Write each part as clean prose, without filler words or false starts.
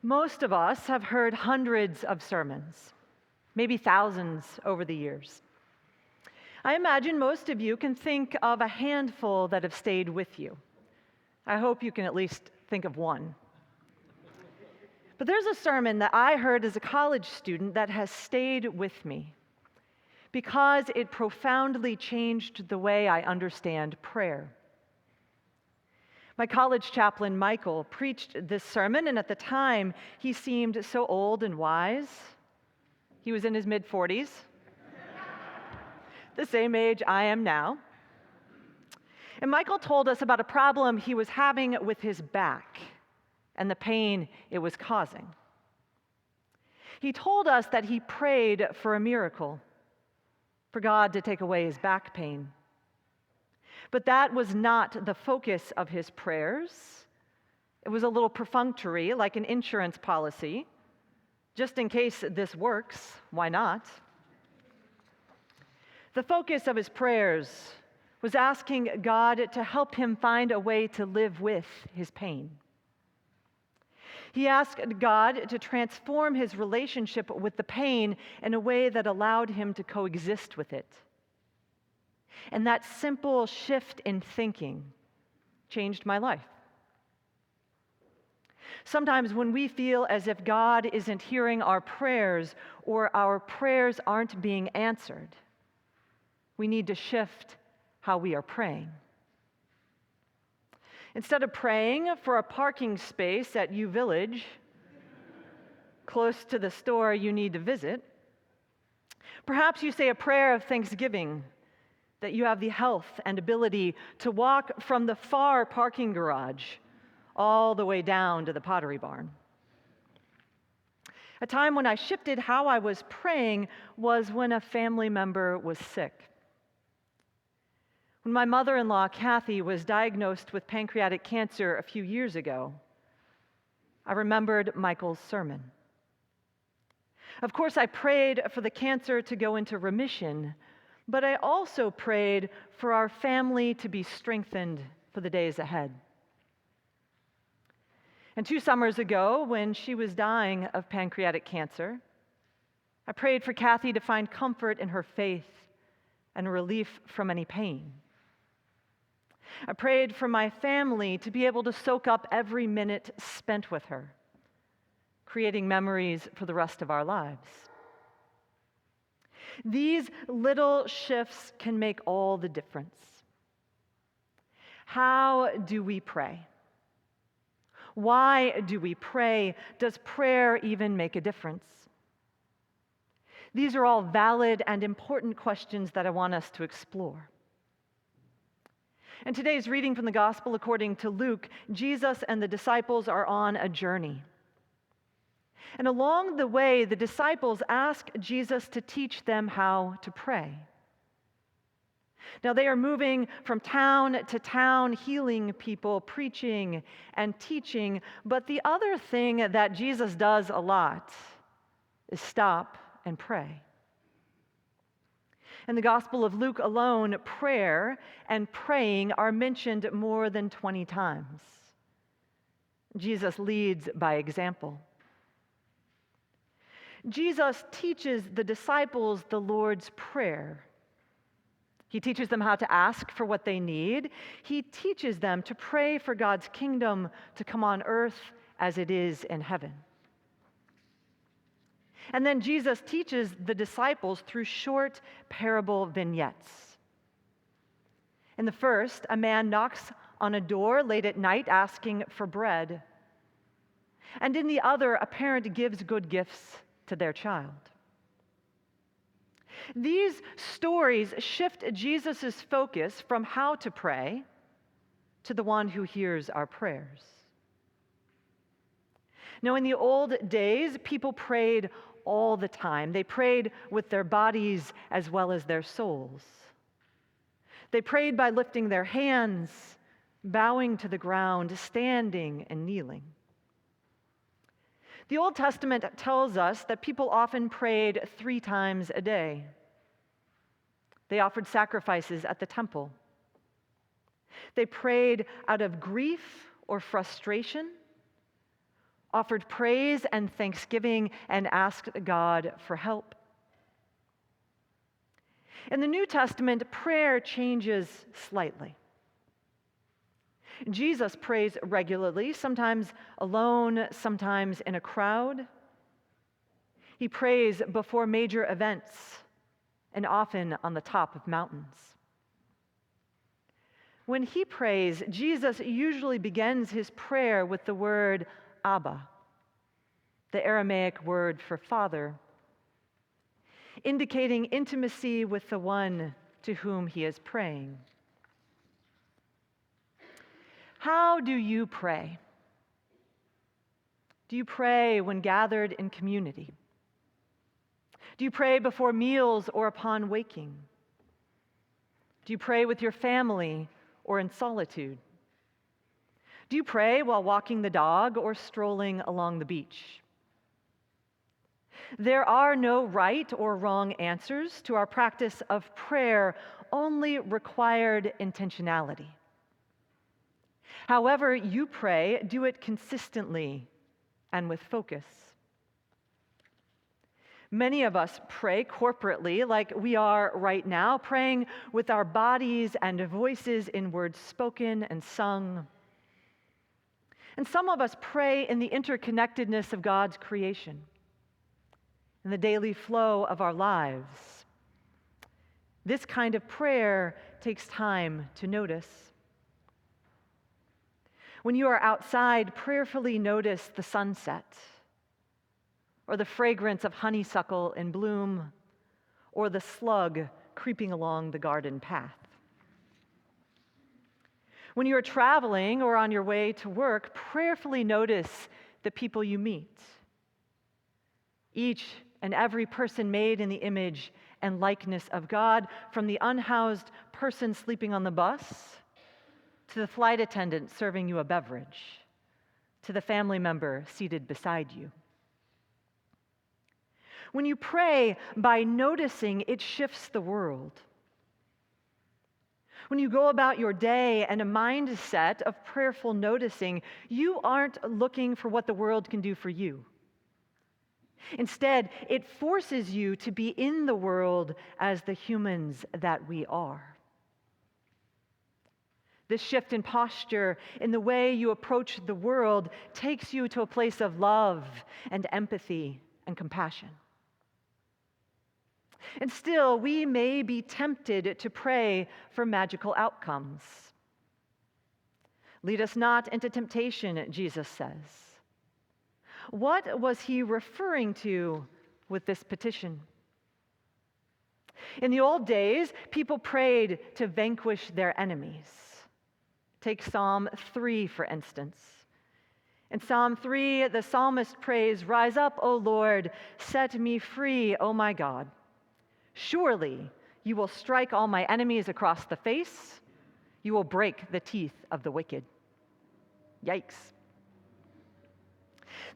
Most of us have heard hundreds of sermons, maybe thousands over the years. I imagine most of you can think of a handful that have stayed with you. I hope you can at least think of one. But there's a sermon that I heard as a college student that has stayed with me because it profoundly changed the way I understand prayer. My college chaplain, Michael, preached this sermon, and at the time, he seemed so old and wise. He was in his mid-40s, the same age I am now. And Michael told us about a problem he was having with his back and the pain it was causing. He told us that he prayed for a miracle, for God to take away his back pain. But that was not the focus of his prayers. It was a little perfunctory, like an insurance policy. Just in case this works, why not? The focus of his prayers was asking God to help him find a way to live with his pain. He asked God to transform his relationship with the pain in a way that allowed him to coexist with it. And that simple shift in thinking changed my life. Sometimes when we feel as if God isn't hearing our prayers or our prayers aren't being answered, we need to shift how we are praying. Instead of praying for a parking space at U Village, close to the store you need to visit, perhaps you say a prayer of thanksgiving that you have the health and ability to walk from the far parking garage all the way down to the Pottery Barn. A time when I shifted how I was praying was when a family member was sick. When my mother-in-law, Kathy, was diagnosed with pancreatic cancer a few years ago, I remembered Michael's sermon. Of course, I prayed for the cancer to go into remission, but I also prayed for our family to be strengthened for the days ahead. And 2 summers ago, when she was dying of pancreatic cancer, I prayed for Kathy to find comfort in her faith and relief from any pain. I prayed for my family to be able to soak up every minute spent with her, creating memories for the rest of our lives. These little shifts can make all the difference. How do we pray? Why do we pray? Does prayer even make a difference? These are all valid and important questions that I want us to explore. In today's reading from the Gospel according to Luke, Jesus and the disciples are on a journey. And along the way, the disciples ask Jesus to teach them how to pray. Now, they are moving from town to town, healing people, preaching and teaching. But the other thing that Jesus does a lot is stop and pray. In the Gospel of Luke alone, prayer and praying are mentioned more than 20 times. Jesus leads by example. Jesus teaches the disciples the Lord's Prayer. He teaches them how to ask for what they need. He teaches them to pray for God's kingdom to come on earth as it is in heaven. And then Jesus teaches the disciples through short parable vignettes. In the first, a man knocks on a door late at night asking for bread. And in the other, a parent gives good gifts to their child. These stories shift Jesus' focus from how to pray to the one who hears our prayers. Now, in the old days, people prayed all the time. They prayed with their bodies as well as their souls. They prayed by lifting their hands, bowing to the ground, standing and kneeling. The Old Testament tells us that people often prayed 3 times a day. They offered sacrifices at the temple. They prayed out of grief or frustration, offered praise and thanksgiving, and asked God for help. In the New Testament, prayer changes slightly. Jesus prays regularly, sometimes alone, sometimes in a crowd. He prays before major events and often on the top of mountains. When he prays, Jesus usually begins his prayer with the word Abba, the Aramaic word for father, indicating intimacy with the one to whom he is praying. How do you pray? Do you pray when gathered in community? Do you pray before meals or upon waking? Do you pray with your family or in solitude? Do you pray while walking the dog or strolling along the beach? There are no right or wrong answers to our practice of prayer, only required intentionality. However you pray, do it consistently and with focus. Many of us pray corporately like we are right now, praying with our bodies and voices in words spoken and sung. And some of us pray in the interconnectedness of God's creation, in the daily flow of our lives. This kind of prayer takes time to notice. When you are outside, prayerfully notice the sunset, or the fragrance of honeysuckle in bloom, or the slug creeping along the garden path. When you are traveling or on your way to work, prayerfully notice the people you meet. Each and every person made in the image and likeness of God, from the unhoused person sleeping on the bus, to the flight attendant serving you a beverage, to the family member seated beside you. When you pray by noticing, it shifts the world. When you go about your day in a mindset of prayerful noticing, you aren't looking for what the world can do for you. Instead, it forces you to be in the world as the humans that we are. This shift in posture, in the way you approach the world, takes you to a place of love and empathy and compassion. And still, we may be tempted to pray for magical outcomes. Lead us not into temptation, Jesus says. What was he referring to with this petition? In the old days, people prayed to vanquish their enemies. Take Psalm 3, for instance. In Psalm 3, the psalmist prays, "Rise up, O Lord, set me free, O my God. Surely you will strike all my enemies across the face. You will break the teeth of the wicked." Yikes.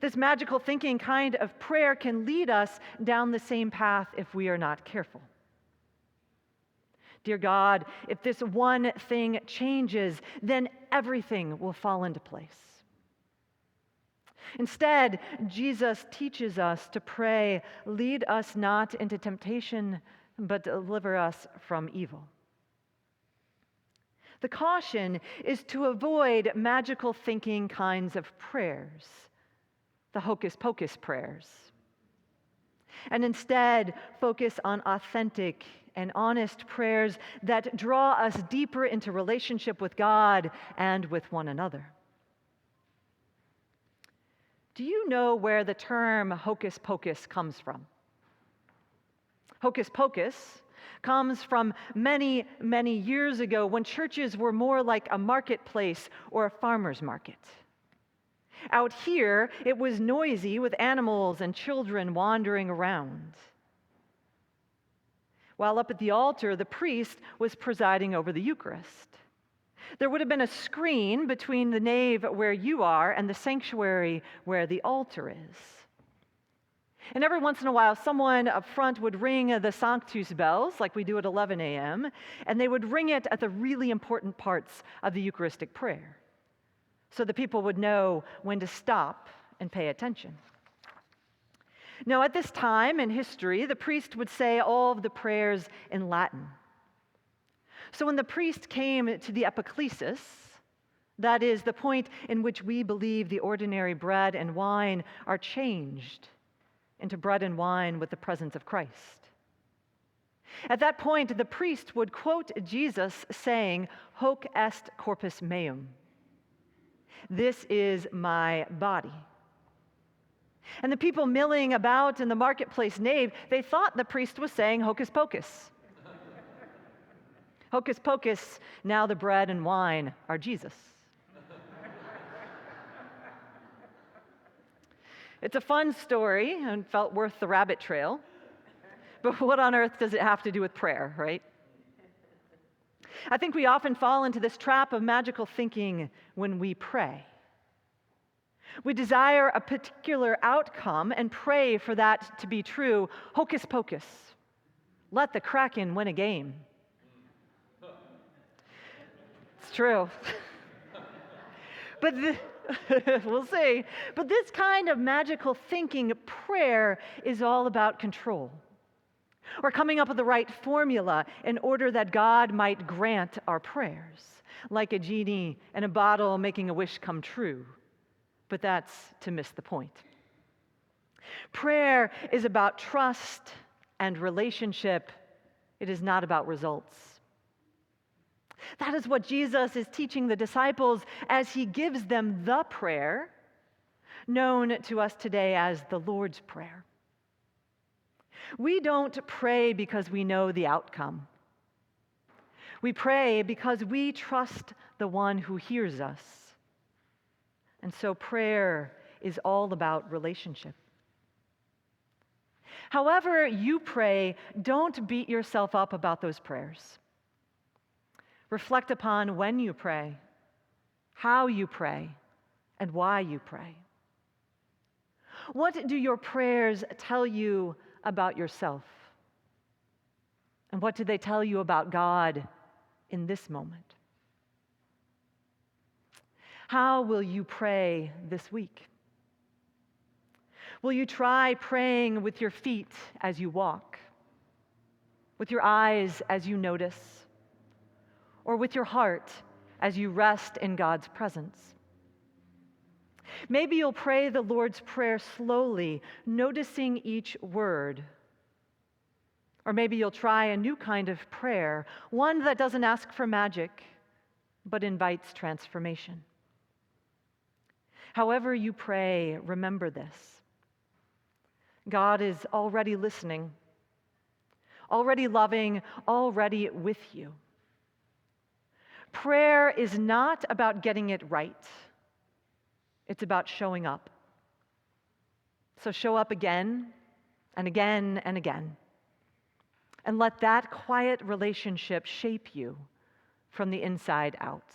This magical thinking kind of prayer can lead us down the same path if we are not careful. Dear God, if this one thing changes, then everything will fall into place. Instead, Jesus teaches us to pray, "Lead us not into temptation, but deliver us from evil." The caution is to avoid magical thinking kinds of prayers, the hocus pocus prayers, and instead focus on authentic and honest prayers that draw us deeper into relationship with God and with one another. Do you know where the term hocus pocus comes from? Hocus pocus comes from many, many years ago when churches were more like a marketplace or a farmer's market. Out here, it was noisy with animals and children wandering around. While up at the altar, the priest was presiding over the Eucharist. There would have been a screen between the nave where you are and the sanctuary where the altar is. And every once in a while, someone up front would ring the Sanctus bells, like we do at 11 a.m., and they would ring it at the really important parts of the Eucharistic prayer, so the people would know when to stop and pay attention. Now, at this time in history, the priest would say all of the prayers in Latin. So when the priest came to the epiclesis, that is the point in which we believe the ordinary bread and wine are changed into bread and wine with the presence of Christ. At that point, the priest would quote Jesus saying, "Hoc est corpus meum." This is my body. And the people milling about in the marketplace nave, they thought the priest was saying hocus pocus. Hocus pocus, now the bread and wine are Jesus. It's a fun story and felt worth the rabbit trail. But what on earth does it have to do with prayer, right? I think we often fall into this trap of magical thinking when we pray. We desire a particular outcome and pray for that to be true. Hocus pocus. Let the Kraken win a game. It's true. But we'll see. But this kind of magical thinking prayer is all about control, or coming up with the right formula in order that God might grant our prayers, like a genie in a bottle making a wish come true. But that's to miss the point. Prayer is about trust and relationship. It is not about results. That is what Jesus is teaching the disciples as he gives them the prayer, known to us today as the Lord's Prayer. We don't pray because we know the outcome. We pray because we trust the one who hears us. And so prayer is all about relationship. However you pray, don't beat yourself up about those prayers. Reflect upon when you pray, how you pray, and why you pray. What do your prayers tell you about yourself? And what do they tell you about God in this moment? How will you pray this week? Will you try praying with your feet as you walk, with your eyes as you notice, or with your heart as you rest in God's presence? Maybe you'll pray the Lord's Prayer slowly, noticing each word. Or maybe you'll try a new kind of prayer, one that doesn't ask for magic, but invites transformation. However you pray, remember this. God is already listening, already loving, already with you. Prayer is not about getting it right. It's about showing up. So show up again and again and again. And let that quiet relationship shape you from the inside out.